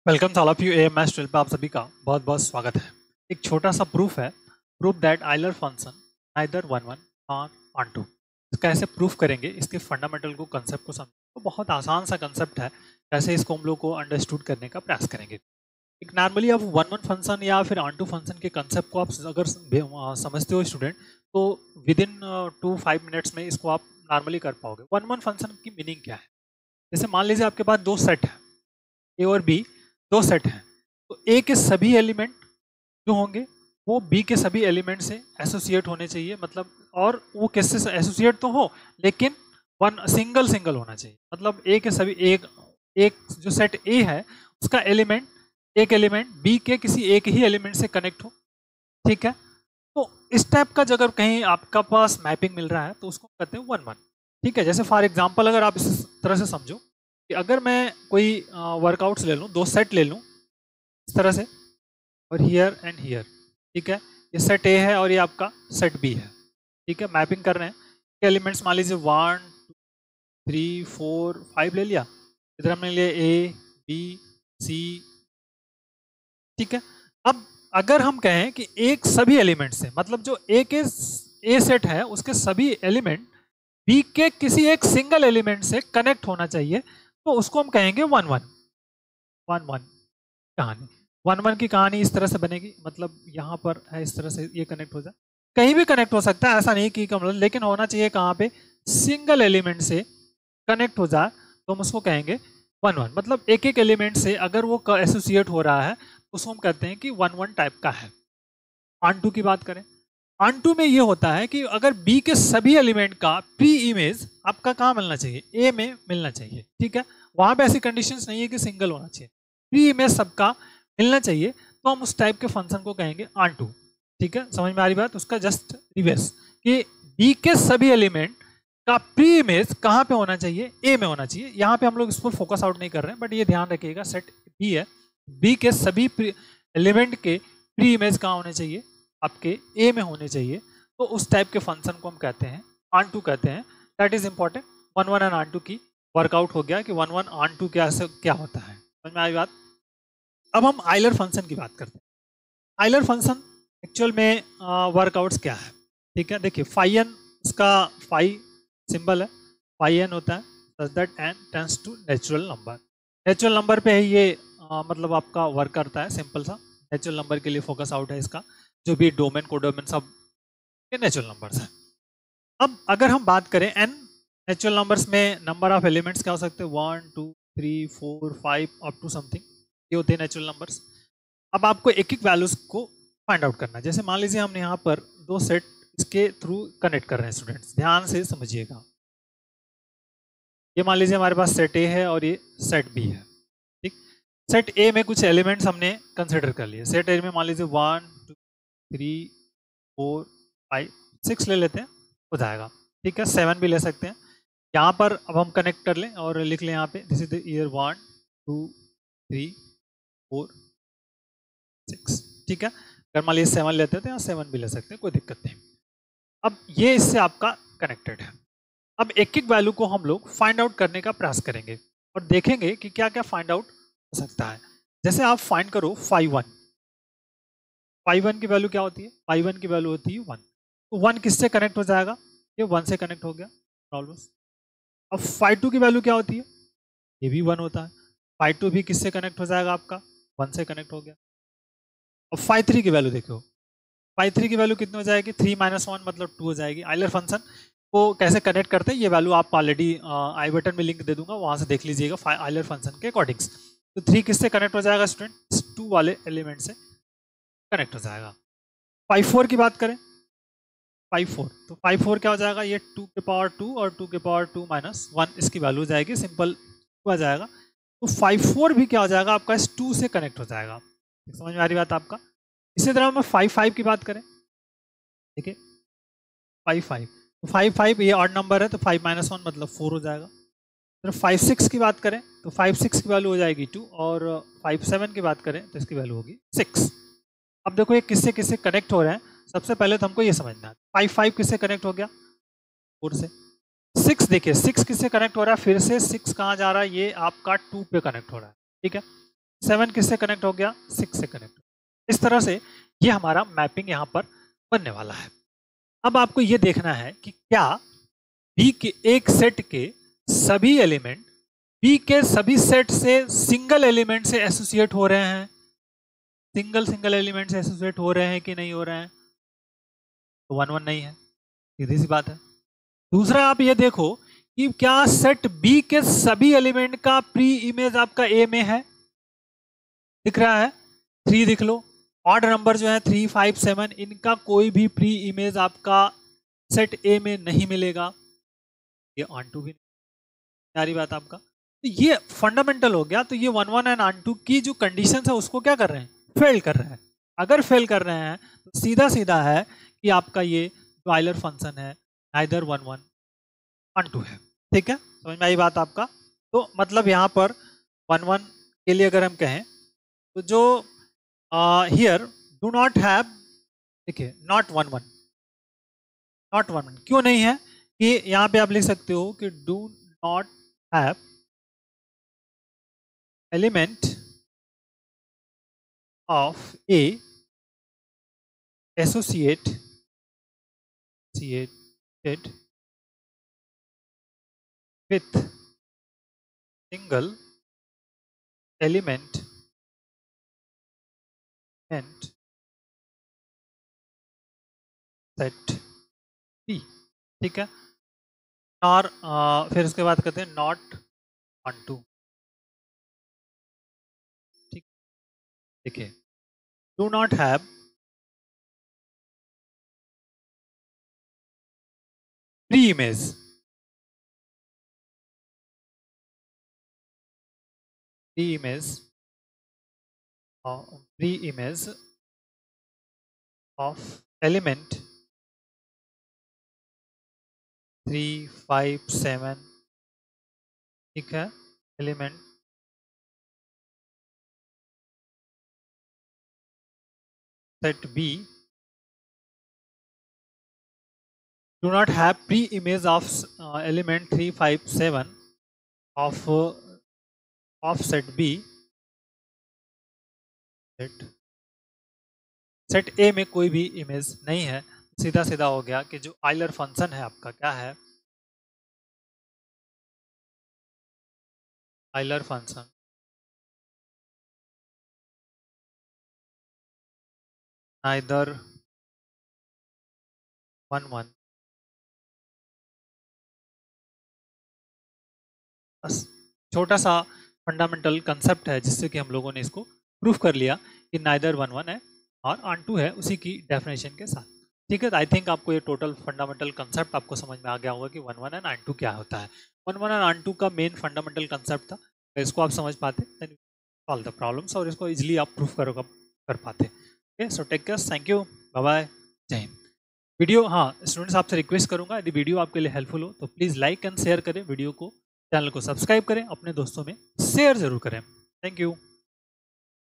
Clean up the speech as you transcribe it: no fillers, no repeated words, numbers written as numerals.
Welcome all of you AMS 12 पे आप सभी का बहुत बहुत स्वागत है। एक छोटा सा प्रूफ है, proof that Euler function neither one one nor onto. इसका ऐसे प्रूफ करेंगे, इसके फंडामेंटल को कंसेप्ट को समझ तो बहुत आसान सा कंसेप्ट है। कैसे इसको हम लोग को अंडरस्टूड करने का प्रयास करेंगे। एक नॉर्मली आप वन वन फंक्शन या फिर ऑन टू फंक्शन के कंसेप्ट को आप अगर समझते हो स्टूडेंट, तो विद इन 2-5 मिनट्स में इसको आप नॉर्मली कर पाओगे। वन वन फंक्शन की मीनिंग क्या है? जैसे मान लीजिए आपके पास दो सेट है, ए और बी, दो सेट हैं। तो ए के सभी एलिमेंट जो होंगे वो बी के सभी एलिमेंट से एसोसिएट होने चाहिए, मतलब और वो किससे एसोसिएट तो हो लेकिन वन सिंगल सिंगल होना चाहिए। मतलब ए के सभी एक एक जो सेट ए है उसका एलिमेंट, एक एलिमेंट बी के किसी एक ही एलिमेंट से कनेक्ट हो। ठीक है, तो इस टाइप का अगर कहीं आपका पास मैपिंग मिल रहा है तो उसको कहते हैं वन वन। ठीक है, जैसे फॉर एग्जांपल अगर आप इस तरह से समझो कि अगर मैं कोई वर्कआउट्स ले लूँ, दो सेट ले लूँ इस तरह से, और हियर एंड हियर। ठीक है, ये सेट ए है और ये आपका सेट बी है। ठीक है, मैपिंग कर रहे हैं। एलिमेंट्स मान लीजिए 1 2 3 4 5 ले लिया। इधर हमने लिया ए बी सी। ठीक है, अब अगर हम कहें कि एक सभी एलिमेंट से, मतलब जो ए के ए सेट है उसके सभी एलिमेंट बी के किसी एक सिंगल एलिमेंट से कनेक्ट होना चाहिए, तो उसको हम कहेंगे वन वन। वन वन कहानी, वन वन की कहानी इस तरह से बनेगी। मतलब यहाँ पर है इस तरह से, ये कनेक्ट हो जाए, कहीं भी कनेक्ट हो सकता है, ऐसा नहीं कि मतलब, लेकिन होना चाहिए कहाँ पे, सिंगल एलिमेंट से कनेक्ट हो जाए तो हम उसको कहेंगे वन वन। मतलब एक एक एलिमेंट से अगर वो एसोसिएट हो रहा है तो उसको हम कहते हैं कि वन वन टाइप का है। ऑन टू की बात करें, ऑन टू में ये होता है कि अगर बी के सभी एलिमेंट का प्री इमेज आपका कहाँ मिलना चाहिए, ए में मिलना चाहिए। ठीक है, वहां पे ऐसी कंडीशंस नहीं है कि सिंगल होना चाहिए, प्री इमेज सबका मिलना चाहिए, तो हम उस टाइप के फंक्शन को कहेंगे ऑन टू। ठीक है, समझ में आ रही बात? उसका जस्ट रिवर्स कि बी के सभी एलिमेंट का प्री इमेज कहाँ पे होना चाहिए, ए में होना चाहिए। यहाँ पे हम लोग इस पर फोकस आउट नहीं कर रहे हैं, बट ये ध्यान रखिएगा, सेट बी है, बी के सभी एलिमेंट के प्री इमेज कहाँ होने चाहिए, आपके ए में होने चाहिए। तो उस टाइप के फंक्शन को हम कहते हैं ऑन टू कहते हैं। That is important. One one and onto की वर्कआउट हो गया कि वन वन ऑन टू क्या होता है। समझ में आई बात? अब हम आइलर फंक्शन की बात करते हैं। आइलर फंक्शन एक्चुअल में वर्कआउट्स क्या है? ठीक है, देखिए फाई एन, उसका फाई सिंबल है, फाई एन होता है such that N tends to natural number. Natural number पे ही ये मतलब आपका वर्क करता है, सिंपल सा नेचुरल नंबर के लिए फोकस आउट है इसका। जो भी डोमेन कोडोमेन सब ये नेचुरल नंबर्स हैं। अब अगर हम बात करें एन नेचुरल नंबर्स में, नंबर ऑफ एलिमेंट्स क्या हो सकते हैं, 1 2 3 4 5 अप टू समथिंग, ये होते हैं नेचुरल नंबर्स। अब आपको एक एक वैल्यूज को फाइंड आउट करना है। जैसे मान लीजिए हमने यहाँ पर दो सेट इसके थ्रू कनेक्ट कर रहे हैं। स्टूडेंट्स ध्यान से समझिएगा, ये मान लीजिए हमारे पास सेट ए है और ये सेट बी है। ठीक, सेट ए में कुछ एलिमेंट्स हमने कंसिडर कर लिए। सेट ए में मान लीजिए 1 2 3 4 5 6 ले लेते हैं, हो जाएगा। ठीक है, 7 भी ले सकते हैं। यहाँ पर अब हम कनेक्ट कर लें और लिख लें यहाँ पे, दिस इज द ईयर 1 2 3 4 6। ठीक है, अगर मान लीजिए 7 लेते हैं तो यहाँ 7 भी ले सकते हैं, कोई दिक्कत नहीं। अब ये इससे आपका कनेक्टेड है। अब एक एक वैल्यू को हम लोग फाइंड आउट करने का प्रयास करेंगे और देखेंगे कि क्या क्या फाइंड आउट हो सकता है। जैसे आप फाइंड करो फाई वन, फाई वन की वैल्यू क्या होती है, फाई वन की वैल्यू होती है 1। तो 1 किससे कनेक्ट हो जाएगा, ये 1 से कनेक्ट हो गया, प्रॉब्लम। अब फाई टू की वैल्यू क्या होती है, ये भी 1 होता है। फाई टू भी किससे कनेक्ट हो जाएगा, आपका 1 से कनेक्ट हो गया। अब फाई थ्री की वैल्यू देखो, फाई थ्री की वैल्यू कितनी हो जाएगी, 3 - 1 मतलब 2 हो जाएगी। आइलर फंक्शन को कैसे कनेक्ट करते हैं ये वैल्यू आप ऑलरेडी आई बटन में लिंक दे दूंगा, वहां से देख लीजिएगा आइलर फंक्शन के अकॉर्डिंग्स। तो 3 किससे कनेक्ट हो जाएगा स्टूडेंट, 2 वाले एलिमेंट से कनेक्ट हो जाएगा। फाई फोर की बात करें, फाई फोर, तो फाई फोर क्या हो जाएगा, ये 2 के पावर 2 और 2 के पावर 2 - 1 इसकी वैल्यू हो जाएगी, सिंपल आ जाएगा। तो फाई फोर भी क्या हो जाएगा आपका, इस 2 से कनेक्ट हो जाएगा। समझ में आ रही बात आपका? इसी तरह हम फाई फाइव की बात करें, ठीक है, फाई फाइव, तो फाइव फाइव ये ऑड नंबर है तो 5 - 1 मतलब 4 हो जाएगा। फिर 5 6 की बात करें तो 5 6 की वैल्यू हो जाएगी 2, और 5 7 की बात करें तो इसकी वैल्यू होगी 6। अब देखो ये किससे किससे कनेक्ट हो रहे हैं, सबसे पहले तो हमको ये समझना है। 5 5 किससे कनेक्ट हो गया, 4 से। 6 देखिए 6 किससे कनेक्ट हो रहा है, फिर से 6 कहाँ जा रहा है, ये आपका 2 पे कनेक्ट हो रहा है। ठीक है, 7 किससे कनेक्ट हो गया, 6 से कनेक्ट। इस तरह से ये हमारा मैपिंग यहाँ पर बनने वाला है। अब आपको ये देखना है कि क्या बी के एक सेट के सभी एलिमेंट बी के सभी सेट से सिंगल एलिमेंट से एसोसिएट हो रहे हैं, सिंगल एलिमेंट से एसोसिएट हो रहे हैं कि नहीं हो रहे हैं। तो 1 1 नहीं है, सीधी सी बात है। दूसरा आप ये देखो कि क्या सेट बी के सभी एलिमेंट का प्री इमेज आपका ए में है, दिख रहा है, 3 दिख लो। ऑड नंबर जो है 3 5 7, इनका कोई भी प्री इमेज आपका सेट ए में नहीं मिलेगा, ये ऑन2 भी नहीं। सारी बात आपका, तो ये फंडामेंटल हो गया। तो ये 1 1 एंड ऑन2 की जो कंडीशन है उसको क्या कर रहे हैं, फेल कर रहे हैं। अगर फेल कर रहे हैं तो सीधा सीधा है कि आपका ये जो आइलर फंक्शन है नाइदर 1 1 ऑन2 है। ठीक है, समझ में आई बात आपका। तो मतलब यहाँ पर 1 1 के लिए अगर हम कहें तो जो हियर डू नॉट हैव, देखिए नॉट 1 1, नॉट 1 1 क्यों नहीं है कि यहाँ पे आप लिख सकते हो कि do not have element of A associated with single element and set B। ठीक है, और फिर उसके बाद कहते हैं नॉट ऑन2। ठीक, देखिए do not have pre image, pre image of element 3 5 7। ठीक है, element set B do not have pre-image of element 3 5 7 of set B, set A में कोई भी इमेज नहीं है। सीधा सीधा हो गया कि जो आइलर फंक्शन है आपका क्या है, आइलर फंक्शन नाइदर 1 1। बस छोटा सा फंडामेंटल कंसेप्ट है जिससे कि हम लोगों ने इसको प्रूफ कर लिया कि नाइदर 1 1 है और ऑन2 है, उसी की डेफिनेशन के साथ। ठीक है, तो आई थिंक आपको ये टोटल फंडामेंटल कंसेप्ट आपको समझ में आ गया होगा कि 1 1 एंड ऑन2 क्या होता है। 1 1 एंड ऑन2 का मेन फंडामेंटल कंसेप्ट था, तो इसको आप समझ पाते देन सॉल्व द प्रॉब्लम्स और इसको इजीली आप प्रूफ कर पाते। Okay, so take care, thank you, bye bye, Jai Hind. Video, हाँ स्टूडेंट्स आपसे रिक्वेस्ट करूंगा यदि वीडियो आपके लिए हेल्पफुल हो तो प्लीज़ लाइक एंड शेयर करें वीडियो को, चैनल को सब्सक्राइब करें, अपने दोस्तों में शेयर जरूर करें। Thank you.